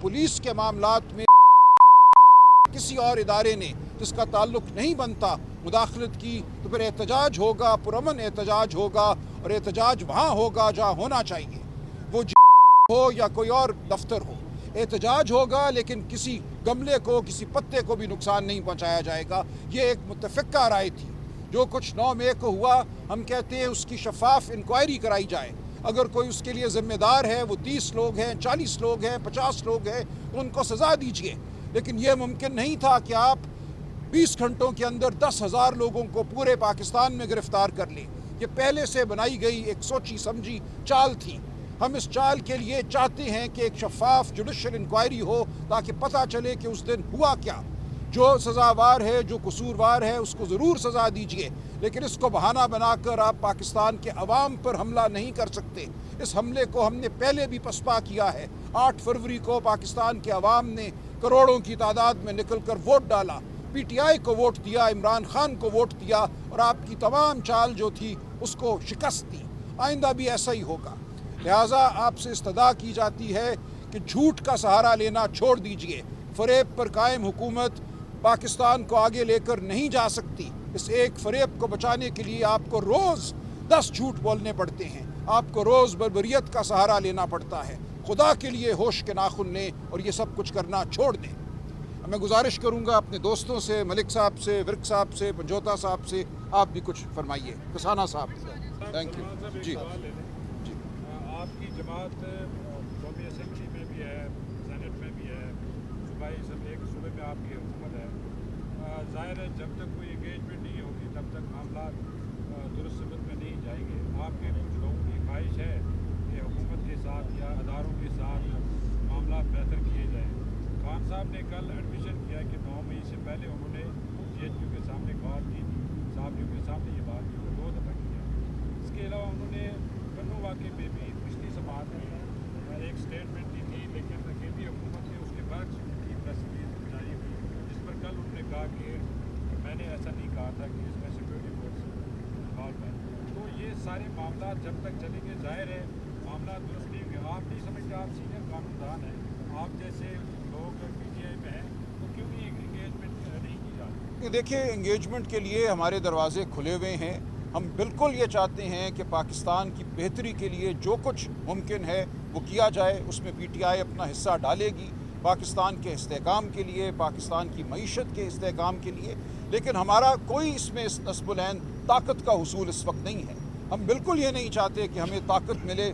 Police के मामलात में किसी और इदारे ने जिसका ताल्लुक नहीं बनता मुदाखलत की तो फिर एहतजाज होगा, पुरअमन एहतजाज होगा, और एहतजाज वहाँ होगा जहाँ होना चाहिए, वो हो या कोई और दफ्तर हो। एहतजाज होगा लेकिन किसी गमले को, किसी पत्ते को भी नुकसान नहीं पहुँचाया जाएगा। ये एक मुत्तफ़िक़ा राय थी। जो कुछ 9 मई को हुआ, हम कहते हैं उसकी शफाफ इंक्वायरी कराई जाए। अगर कोई उसके लिए ज़िम्मेदार है, वो 30 लोग हैं, 40 लोग हैं, 50 लोग हैं, तो उनको सज़ा दीजिए। लेकिन ये मुमकिन नहीं था कि आप 20 घंटों के अंदर 10,000 लोगों को पूरे पाकिस्तान में गिरफ्तार कर लें। ये पहले से बनाई गई एक सोची समझी चाल थी। हम इस चाल के लिए चाहते हैं कि एक शफाफ जुडिशल इंक्वायरी हो, ताकि पता चले कि उस दिन हुआ क्या। जो सज़ावार है, जो कसूरवार है, उसको ज़रूर सज़ा दीजिए, लेकिन इसको बहाना बनाकर आप पाकिस्तान के अवाम पर हमला नहीं कर सकते। इस हमले को हमने पहले भी पसपा किया है। 8 फरवरी को पाकिस्तान के अवाम ने करोड़ों की तादाद में निकल कर वोट डाला, PTI को वोट दिया, इमरान खान को वोट दिया, और आपकी तमाम चाल जो थी उसको शिकस्त दी। आइंदा भी ऐसा ही होगा। लिहाजा आपसे इस्तदा की जाती है कि झूठ का सहारा लेना छोड़ दीजिए। फरेब पर कायम हुकूमत पाकिस्तान को आगे लेकर नहीं जा सकती। इस एक फरेब को बचाने के लिए आपको रोज़ 10 झूठ बोलने पड़ते हैं, आपको रोज़ बर्बरियत का सहारा लेना पड़ता है। खुदा के लिए होश के नाखुन लें और ये सब कुछ करना छोड़ दें। मैं गुजारिश करूँगा अपने दोस्तों से, मलिक साहब से, विर्क साहब से, पंजोता साहब से, आप भी कुछ फरमाइए। कसाना साहब, थैंक यू। जी, आपकी जमात कौमी असम्बली में भी है, सेनेट में भी है, सूबाई सब एक सूबे में आपकी हुकूमत है। ज़ाहिर है जब तक कोई इंगेजमेंट नहीं होगी तब तक मामला दुरुस्त सबत में नहीं जाएंगे। आपके कुछ लोगों की ख्वाहिश है कि हुकूमत के साथ या अदारों के साथ मामला बेहतर किए जाएँ। खान साहब ने कल एडमिशन किया कि 9 मई से पहले उन्होंने GHQ के सामने बात की थी, साहबियों के सामने ये बात की, 2 दफ़ा किया। इसके अलावा उन्होंने कन्नू वाक़े में भी पिछली समात में एक स्टेटमेंट दी थी, लेकिन केंद्रीय हुकूमत ने उसके बरक्स की प्रेस रिलीज जारी हुई, जिस पर कल उन्होंने कहा कि मैंने ऐसा नहीं कहा था कि इसमें सिक्योरिटी फोर्स इन्वॉल्व है। तो ये सारे मामला जब तक चलेंगे, जाहिर है मामला दुरुस्त नहीं होंगे। आप नहीं समझते, आप सीनियर कानूनदान हैं, आप जैसे लोग PTI में हैं, तो क्यों नहीं इंगेजमेंट नहीं की जाती? देखिए, इंगेजमेंट के लिए हमारे दरवाजे खुले हुए हैं। हम बिल्कुल ये चाहते हैं कि पाकिस्तान की बेहतरी के लिए जो कुछ मुमकिन है वो किया जाए। उसमें PTI अपना हिस्सा डालेगी, पाकिस्तान के इस्तेहकाम के लिए, पाकिस्तान की मईशत के इस्तेहकाम के लिए। लेकिन हमारा कोई इसमें इस नस्बुलैन ताकत का हुसूल इस वक्त नहीं है। हम बिल्कुल ये नहीं चाहते कि हमें ताकत मिले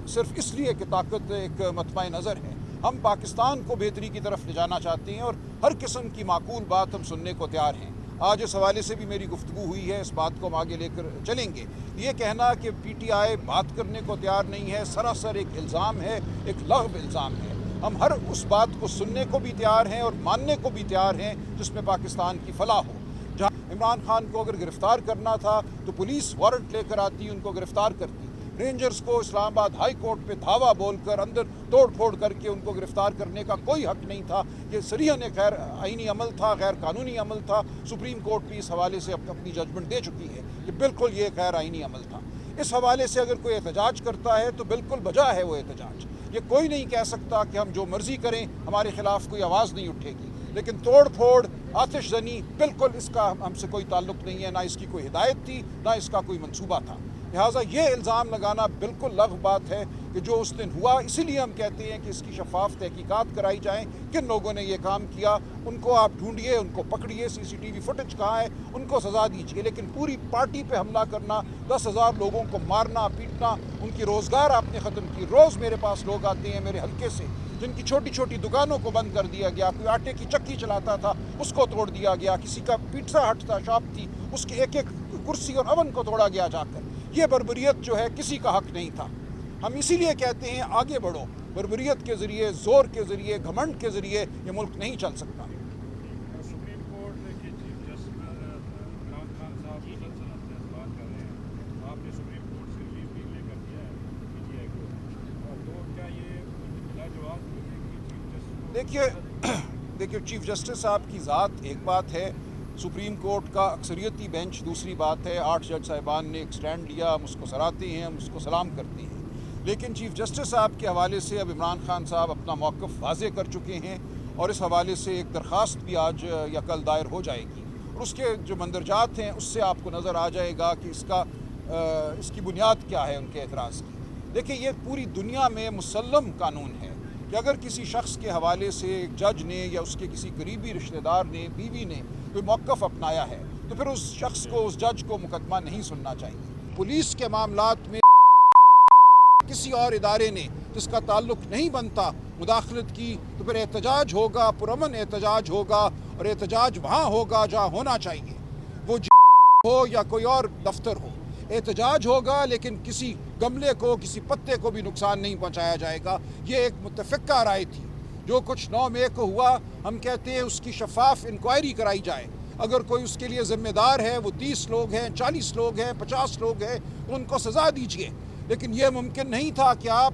सिर्फ इसलिए कि ताकत एक मतमए नज़र है। हम पाकिस्तान को बेहतरी की तरफ ले जाना चाहते हैं और हर किस्म की माकूल बात हम सुनने को तैयार हैं। आज इस हवाले से भी मेरी गुफ्तगू हुई है, इस बात को हम आगे लेकर चलेंगे। ये कहना कि PTI बात करने को तैयार नहीं है, सरासर एक इल्ज़ाम है, एक लग़्व इल्ज़ाम है। हम हर उस बात को सुनने को भी तैयार हैं और मानने को भी तैयार हैं जिसमें पाकिस्तान की फलाह हो। जहाँ इमरान खान को अगर गिरफ़्तार करना था तो पुलिस वारंट लेकर आती, उनको गिरफ़्तार करती। रेंजर्स को इस्लामाबाद हाई कोर्ट पे धावा बोलकर अंदर तोड़ फोड़ करके उनको गिरफ़्तार करने का कोई हक़ नहीं था। ये सरीहन गैर आईनी अमल था, गैर कानूनी अमल था। सुप्रीम कोर्ट भी इस हवाले से अपनी जजमेंट दे चुकी है कि बिल्कुल ये गैर आईनी अमल था। इस हवाले से अगर कोई एहतजाज करता है तो बिल्कुल बजा है वो एहतजाज। ये कोई नहीं कह सकता कि हम जो मर्ज़ी करें, हमारे ख़िलाफ़ कोई आवाज़ नहीं उठेगी। लेकिन तोड़ फोड़, आतिशज़नी, बिल्कुल इसका हमसे कोई ताल्लुक़ नहीं है। ना इसकी कोई हिदायत थी, ना इसका कोई मंसूबा था। लिहाजा ये इल्ज़ाम लगाना बिल्कुल लग़्व बात है कि जो उस दिन हुआ। इसीलिए हम कहते हैं कि इसकी शफाफ तहकीकात कराई जाएँ। किन लोगों ने ये काम किया उनको आप ढूंढिए, उनको पकड़िए, CCTV फुटेज कहाँ है उनको सज़ा दीजिए। लेकिन पूरी पार्टी पे हमला करना, 10,000 लोगों को मारना पीटना, उनकी रोज़गार आपने ख़त्म की। रोज़ मेरे पास लोग आते हैं मेरे हल्के से जिनकी छोटी छोटी दुकानों को बंद कर दिया गया। कोई आटे की चक्की चलाता था, उसको तोड़ दिया गया। किसी का पिज़्ज़ा हट था, शॉप थी, उसके एक एक कुर्सी और अवन को तोड़ा गया जाकर। ये बर्बरियत जो है किसी का हक़ नहीं था। हम इसीलिए कहते हैं आगे बढ़ो। बर्बरियत के ज़रिए, ज़ोर के ज़रिए, घमंड के ज़रिए ये मुल्क नहीं चल सकता। सुप्रीम कोर्ट के चीफ जस्टिस इमरान खान साहब बात कर रहे हैं, आपने सुप्रीम कोर्ट से लीव भी लेकर दिया है PTI को, तो क्या ये लाजवाब चीफ जस्टिस? देखिए चीफ जस्टिस साहब की ज़ात एक बात है, सुप्रीम कोर्ट का अक्सरियती बेंच दूसरी बात है। 8 जज साहिबान ने एक स्टैंड लिया, हम उसको सराहते हैं, हम उसको सलाम करते हैं। لیکن چیف جسٹس صاحب کے حوالے سے اب عمران خان صاحب اپنا موقف واضح کر چکے ہیں اور اس حوالے سے ایک درخواست بھی آج یا کل دائر ہو جائے گی اور اس کے جو مندرجات ہیں اس سے آپ کو نظر آ جائے گا کہ اس کی بنیاد کیا ہے ان کے اعتراض کی۔ دیکھیں، یہ پوری دنیا میں مسلم قانون ہے کہ اگر کسی شخص کے حوالے سے ایک جج نے یا اس کے کسی قریبی رشتہ دار نے، بیوی نے کوئی موقف اپنایا ہے تو پھر اس شخص کو، اس جج کو مقدمہ نہیں سننا چاہیے۔ پولیس کے معاملات میں کسی اور ادارے نے جس کا تعلق نہیں بنتا مداخلت کی تو پھر احتجاج ہوگا، پرامن احتجاج ہوگا، اور احتجاج وہاں ہوگا جہاں ہونا چاہیے، وہ ہو یا کوئی اور دفتر ہو، احتجاج ہوگا لیکن کسی گملے کو، کسی پتے کو بھی نقصان نہیں پہنچایا جائے گا۔ یہ ایک متفقہ رائے تھی۔ جو کچھ 9 مئی کو ہوا، ہم کہتے ہیں اس کی شفاف انکوائری کرائی جائے۔ اگر کوئی اس کے لیے ذمہ دار ہے، وہ 30 لوگ ہیں، 40 لوگ ہیں، 50 لوگ ہیں، ان کو سزا دیجیے۔ لیکن یہ ممکن نہیں تھا کہ آپ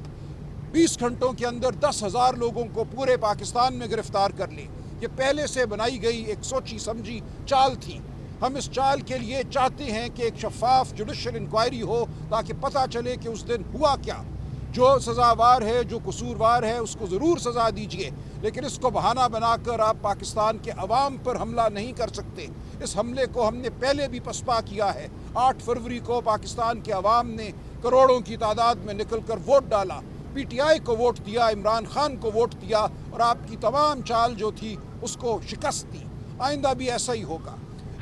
20 گھنٹوں کے اندر 10,000 لوگوں کو پورے پاکستان میں گرفتار کر لیں۔ یہ پہلے سے بنائی گئی ایک سوچی سمجھی چال تھی۔ ہم اس چال کے لیے چاہتے ہیں کہ ایک شفاف جوڈیشل انکوائری ہو تاکہ پتہ چلے کہ اس دن ہوا کیا۔ جو سزاوار ہے، جو قصوروار ہے، اس کو ضرور سزا دیجیے، لیکن اس کو بہانہ بنا کر آپ پاکستان کے عوام پر حملہ نہیں کر سکتے۔ اس حملے کو ہم نے پہلے بھی پسپا کیا ہے۔ 8 فروری کو پاکستان کے عوام نے کروڑوں کی تعداد میں نکل کر ووٹ ڈالا، پی ٹی آئی کو ووٹ دیا، عمران خان کو ووٹ دیا، اور آپ کی تمام چال جو تھی اس کو شکست دی۔ آئندہ بھی ایسا ہی ہوگا۔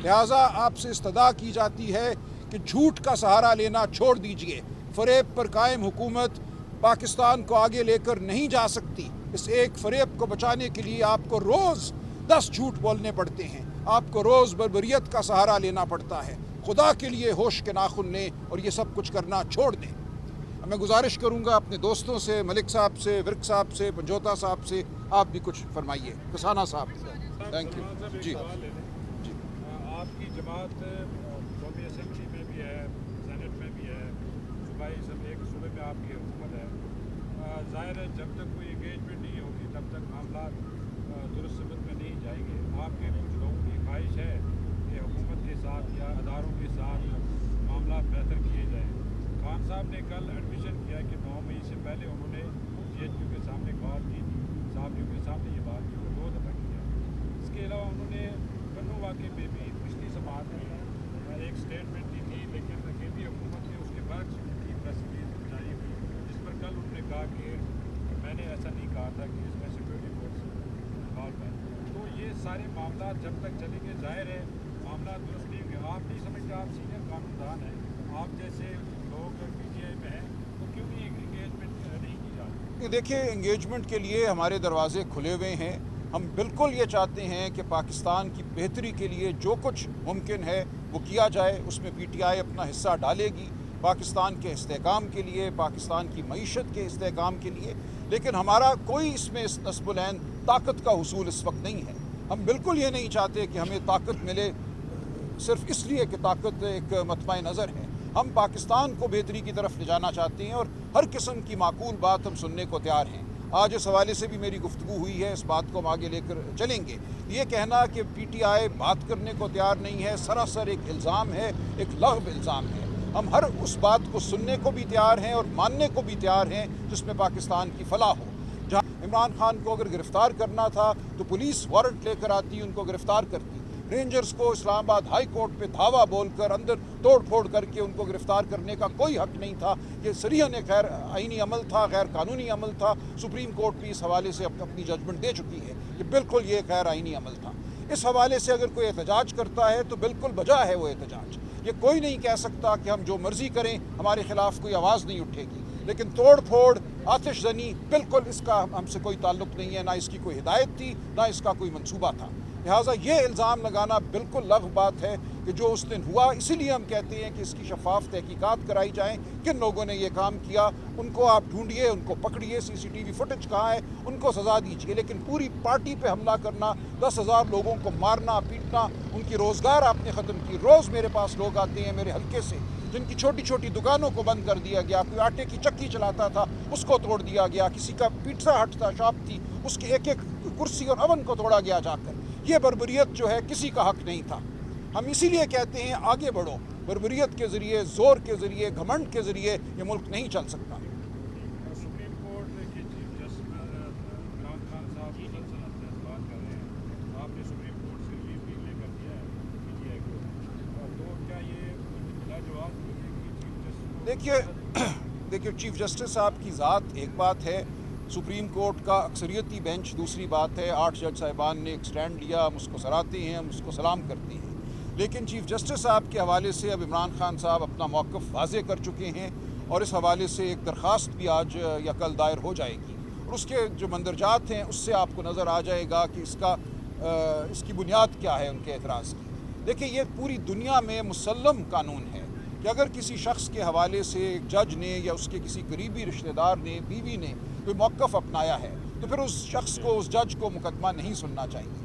لہٰذا آپ سے استدعا کی جاتی ہے کہ جھوٹ کا سہارا لینا چھوڑ دیجئے۔ فریب پر قائم حکومت پاکستان کو آگے لے کر نہیں جا سکتی۔ اس ایک فریب کو بچانے کے لیے آپ کو روز 10 جھوٹ بولنے پڑتے ہیں، آپ کو روز بربریت کا سہارا لینا پڑتا ہے۔ خدا کے لیے ہوش کے ناخن لیں اور یہ سب کچھ کرنا چھوڑ دیں۔ میں گزارش کروں گا اپنے دوستوں سے، ملک صاحب سے، ورک صاحب سے، پنجوتا صاحب سے، آپ بھی کچھ فرمائیے۔ کسانہ صاحب، تھینک یو۔ جی آپ کی جماعت قومی اسمبلی میں بھی ہے، سینٹ میں بھی ہے، صوبائی اسمبلی کے صوبے میں آپ کی حکومت ہے۔ ظاہر ہے جب تک کوئی انگیجمنٹ نہیں ہوگی تب تک معاملات درست سمت میں نہیں جائیں گے۔ آپ کے کچھ لوگوں کی خواہش ہے کہ حکومت کے ساتھ یا اداروں کے ساتھ معاملات بہتر کیے جائیں۔ خان صاحب نے کل ایڈمیشن کیا کہ 9 مئی سے پہلے انہوں نے جی ایچ کیو کے سامنے بات کی تھی، صحافیوں کے سامنے یہ بات کی، 2 دفعہ کیا۔ اس کے علاوہ انہوں نے کنو واقعے میں بھی پچھلی سماعت میں ایک اسٹیٹمنٹ دی تھی، لیکن کیندری حکومت نے اس کے برعکس ان کی پریس ریلیز جاری ہوئی، جس پر کل انہوں نے کہا کہ میں نے ایسا نہیں کہا تھا کہ اس میں سیکورٹی فورس انوالو ہیں۔ تو یہ سارے معاملات جب تک چلیں گے، ظاہر ہے معاملات درست نہیں ہوں گے۔ آپ نہیں سمجھتے، آپ سینئر قانون دان ہیں، آپ جیسے لوگ پی ٹی آئی میں ہیں، تو کیوں نہیں انگیجمنٹ نہیں کی جا رہی؟ دیکھیں، انگیجمنٹ کے لیے ہمارے دروازے کھلے ہوئے ہیں۔ ہم بالکل یہ چاہتے ہیں کہ پاکستان کی بہتری کے لیے جو کچھ ممکن ہے وہ کیا جائے۔ اس میں پی ٹی آئی اپنا حصہ ڈالے گی، پاکستان کے استحکام کے لیے، پاکستان کی معیشت کے استحکام کے لیے۔ لیکن ہمارا کوئی اس میں نصب العین طاقت کا حصول اس وقت نہیں ہے۔ ہم بالکل یہ نہیں چاہتے کہ ہمیں طاقت ملے صرف اس لیے کہ طاقت ایک مطمع نظر ہے۔ ہم پاکستان کو بہتری کی طرف لے جانا چاہتے ہیں اور ہر قسم کی معقول بات ہم سننے کو تیار ہیں۔ آج اس حوالے سے بھی میری گفتگو ہوئی ہے، اس بات کو ہم آگے لے کر چلیں گے۔ یہ کہنا کہ پی ٹی آئی بات کرنے کو تیار نہیں ہے، سراسر ایک الزام ہے، ایک لغو الزام ہے۔ ہم ہر اس بات کو سننے کو بھی تیار ہیں اور ماننے کو بھی تیار ہیں جس میں پاکستان کی فلاح ہو۔ جہاں عمران خان کو اگر گرفتار کرنا تھا تو پولیس وارنٹ لے کر آتی، ان کو گرفتار کرتی۔ رینجرز کو اسلام آباد ہائی کورٹ پہ دھاوا بول کر، اندر توڑ پھوڑ کر کے ان کو گرفتار کرنے کا کوئی حق نہیں تھا۔ یہ صریحاً غیر آئینی عمل تھا، غیر قانونی عمل تھا۔ سپریم کورٹ بھی اس حوالے سے اپنی ججمنٹ دے چکی ہے کہ بالکل یہ غیر آئینی عمل تھا۔ اس حوالے سے اگر کوئی احتجاج کرتا ہے تو بالکل بجا ہے وہ احتجاج۔ یہ کوئی نہیں کہہ سکتا کہ ہم جو مرضی کریں ہمارے خلاف کوئی آواز نہیں اٹھے گی، لیکن توڑ پھوڑ، آتش زنی، بالکل اس کا ہم سے کوئی تعلق نہیں ہے، نہ اس کی کوئی ہدایت تھی، نہ اس کا کوئی منصوبہ تھا۔ لہٰذا یہ الزام لگانا بالکل لغو بات ہے کہ جو اس دن ہوا، اسی لیے ہم کہتے ہیں کہ اس کی شفاف تحقیقات کرائی جائیں۔ کن لوگوں نے یہ کام کیا ان کو آپ ڈھونڈیے، ان کو پکڑیے، سی سی ٹی وی فوٹیج کہاں ہے ان کو سزا دیجیے، لیکن پوری پارٹی پہ حملہ کرنا، 10,000 لوگوں کو مارنا پیٹنا، ان کی روزگار آپ نے ختم کی۔ روز میرے پاس لوگ آتے ہیں میرے حلقے سے جن کی چھوٹی چھوٹی دکانوں کو بند کر دیا گیا، کوئی آٹے کی چکی چلاتا تھا اس کو توڑ دیا گیا، کسی کا پیٹزا ہٹ تھا، شاپ تھی، اس کی ایک ایک کرسی اور اوون کو توڑا گیا جا کر۔ یہ بربریت جو ہے کسی کا حق نہیں تھا۔ ہم اسی لیے کہتے ہیں آگے بڑھو۔ بربریت کے ذریعے، زور کے ذریعے، گھمنڈ کے ذریعے یہ ملک نہیں چل سکتا۔ देखिए चीफ जस्टिस साहब की ज़ात एक बात है, सुप्रीम कोर्ट का अक्सरियती बेंच दूसरी बात है। 8 जज साहिबान ने एक स्टैंड लिया, हम उसको सराहते हैं, हम उसको सलाम करते हैं। लेकिन चीफ जस्टिस साहब के हवाले से अब इमरान खान साहब अपना मौक़िफ़ वाज़े कर चुके हैं और इस हवाले से एक दरख्वास्त भी आज या कल दायर हो जाएगी और उसके जो मंदरजात हैं उससे आपको नज़र आ जाएगा कि इसकी बुनियाद क्या है उनके एतराज़ की। देखिए ये पूरी दुनिया में मुसल्लम कानून है कि अगर किसी शख्स के हवाले से एक जज ने या उसके किसी करीबी रिश्तेदार ने, बीवी ने कोई मौक़िफ़ अपनाया है तो फिर उस शख्स को, उस जज को मुकदमा नहीं सुनना चाहिए।